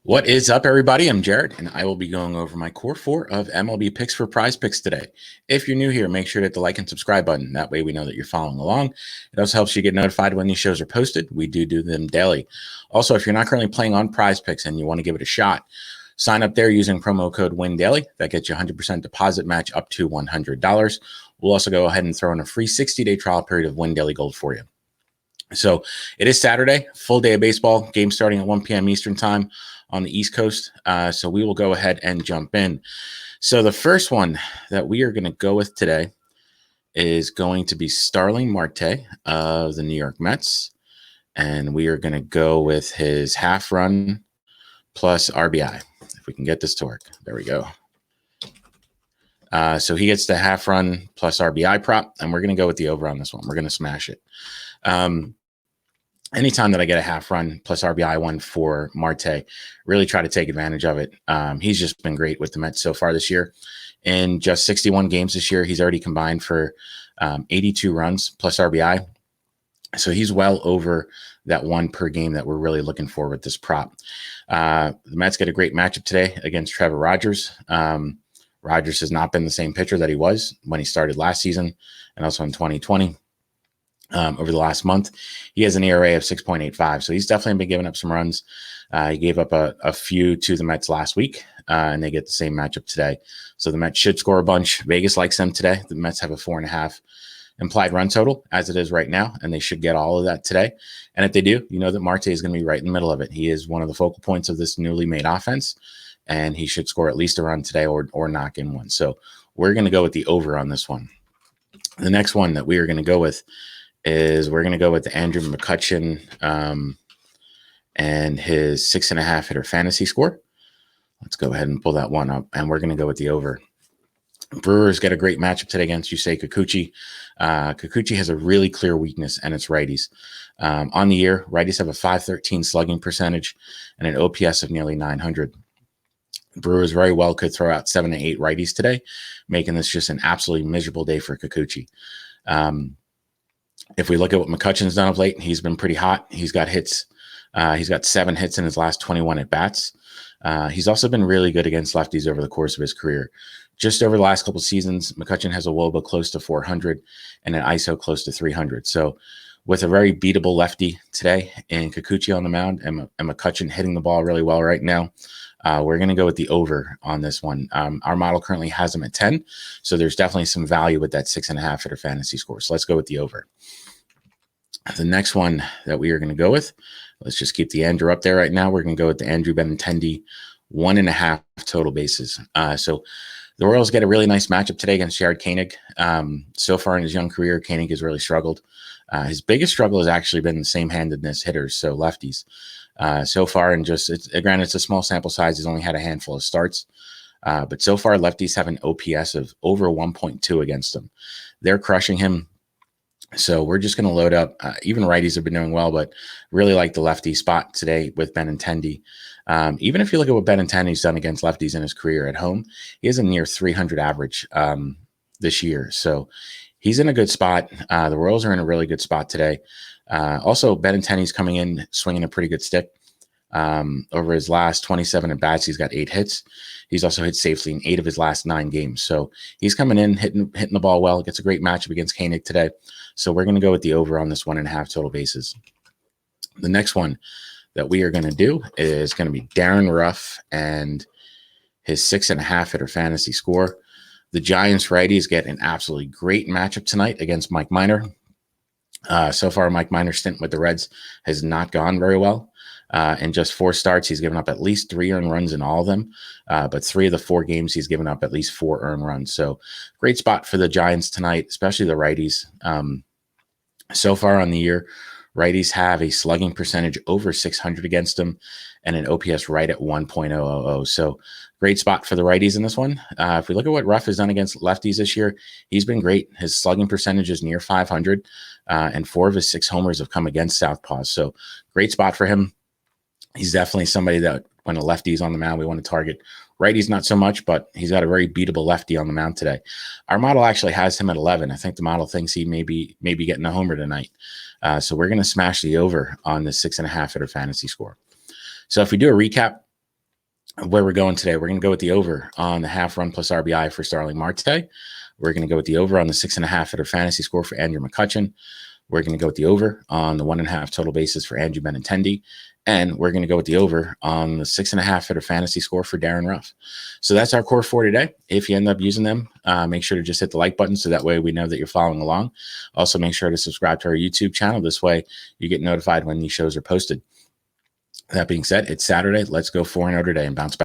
What is up, everybody? I'm Jared, and I will be going over my core four of MLB picks for PrizePicks today. If you're new here, make sure to hit the like and subscribe button. That way we know that you're following along. It also helps you get notified when these shows are posted. We do them daily. Also, if you're not currently playing on PrizePicks and you want to give it a shot, sign up there using promo code WINDAILY. That gets you 100% deposit match up to $100. We'll also go ahead and throw in a free 60-day trial period of Win Daily Gold for you. So it is Saturday, full day of baseball, game starting at 1 p.m. Eastern time on the East Coast. So we will go ahead and jump in. So the first one that we are going to go with today is going to be Starling Marte of the New York Mets. And we are going to go with his half run plus RBI. If we can get this to work. There we go. So he gets the half run plus RBI prop, and we're going to go with the over on this one. We're going to smash it. Anytime that I get a half run plus RBI one for Marte, really try to take advantage of it. He's just been great with the Mets so far this year. In just 61 games this year, he's already combined for 82 runs plus RBI. So he's well over that one per game that we're really looking for with this prop. The Mets get a great matchup today against Trevor Rogers. Rogers has not been the same pitcher that he was when he started last season and also in 2020. Over the last month, he has an ERA of 6.85, so he's definitely been giving up some runs. He gave up a few to the Mets last week, and they get the same matchup today. So the Mets should score a bunch. Vegas likes them today. The Mets have a 4.5 implied run total as it is right now, and they should get all of that today. And if they do, you know that Marte is going to be right in the middle of it. He is one of the focal points of this newly made offense, and he should score at least a run today or knock in one. So we're going to go with the over on this one. The next one that we are going to go with is we're going to go with the Andrew McCutchen and his 6.5 hitter fantasy score. Let's go ahead and pull that one up, and we're going to go with the over. Brewers get a great matchup today against Yusei Kikuchi. Kikuchi has a really clear weakness, and it's righties. On the year, righties have a .513 slugging percentage and an OPS of nearly 900. Brewers very well could throw out 7 to 8 righties today, making this just an absolutely miserable day for Kikuchi. If we look at what McCutchen's done of late, he's been pretty hot. He's got hits. He's got 7 hits in his last 21 at-bats. He's also been really good against lefties over the course of his career. Just over the last couple seasons, McCutchen has a WOBA close to 400 and an ISO close to 300. So with a very beatable lefty today and Kikuchi on the mound and McCutchen hitting the ball really well right now, we're going to go with the over on this one. Our model currently has him at 10, so there's definitely some value with that 6.5 hitter fantasy score. So let's go with the over. The next one that we are going to go with, let's just keep the Andrew up there right now. We're going to go with the Andrew Benintendi 1.5 total bases. So the Royals get a really nice matchup today against Jared Koenig. So far in his young career, Koenig has really struggled. His biggest struggle has actually been the same-handedness hitters, so lefties. So far, and granted, it's a small sample size. He's only had a handful of starts. But so far, lefties have an OPS of over 1.2 against him. They're crushing him. So we're just going to load up. Even righties have been doing well, but really like the lefty spot today with Benintendi. Even if you look at what Benintendi's done against lefties in his career at home, he has a near 300 average this year. So he's in a good spot. The Royals are in a really good spot today. Also, Benintendi's coming in swinging a pretty good stick. Over his last 27 at-bats, he's got 8 hits. He's also hit safely in 8 of his last 9 games. So he's coming in, hitting the ball well. Gets a great matchup against Koenig today. So we're going to go with the over on this 1.5 total bases. The next one that we are going to do is going to be Darren Ruff and his 6.5 hitter fantasy score. The Giants righties get an absolutely great matchup tonight against Mike Minor. So far, Mike Minor's stint with the Reds has not gone very well. In just 4 starts, he's given up at least 3 earned runs in all of them. But 3 of the 4 games, he's given up at least 4 earned runs. So great spot for the Giants tonight, especially the righties. So far on the year, righties have a slugging percentage over 600 against them and an OPS right at 1.000. So great spot for the righties in this one. If we look at what Ruff has done against lefties this year, he's been great. His slugging percentage is near 500, and 4 of his 6 homers have come against southpaws. So great spot for him. He's definitely somebody that when a lefty's on the mound, we want to target. Righties, not so much, but he's got a very beatable lefty on the mound today. Our model actually has him at 11. I think the model thinks he may be getting a homer tonight. So we're going to smash the over on the 6.5 hitter fantasy score. So if we do a recap, where we're going today, we're going to go with the over on the half run plus RBI for Starling Marte. We're going to go with the over on the 6.5 hitter fantasy score for Andrew McCutchen. We're going to go with the over on the 1.5 total bases for Andrew Benintendi. And we're going to go with the over on the 6.5 hitter fantasy score for Darren Ruff. So that's our core for today. If you end up using them, make sure to just hit the like button so that way we know that you're following along. Also, make sure to subscribe to our YouTube channel. This way you get notified when these shows are posted. That being said, it's Saturday. Let's go 4-0 today and bounce back.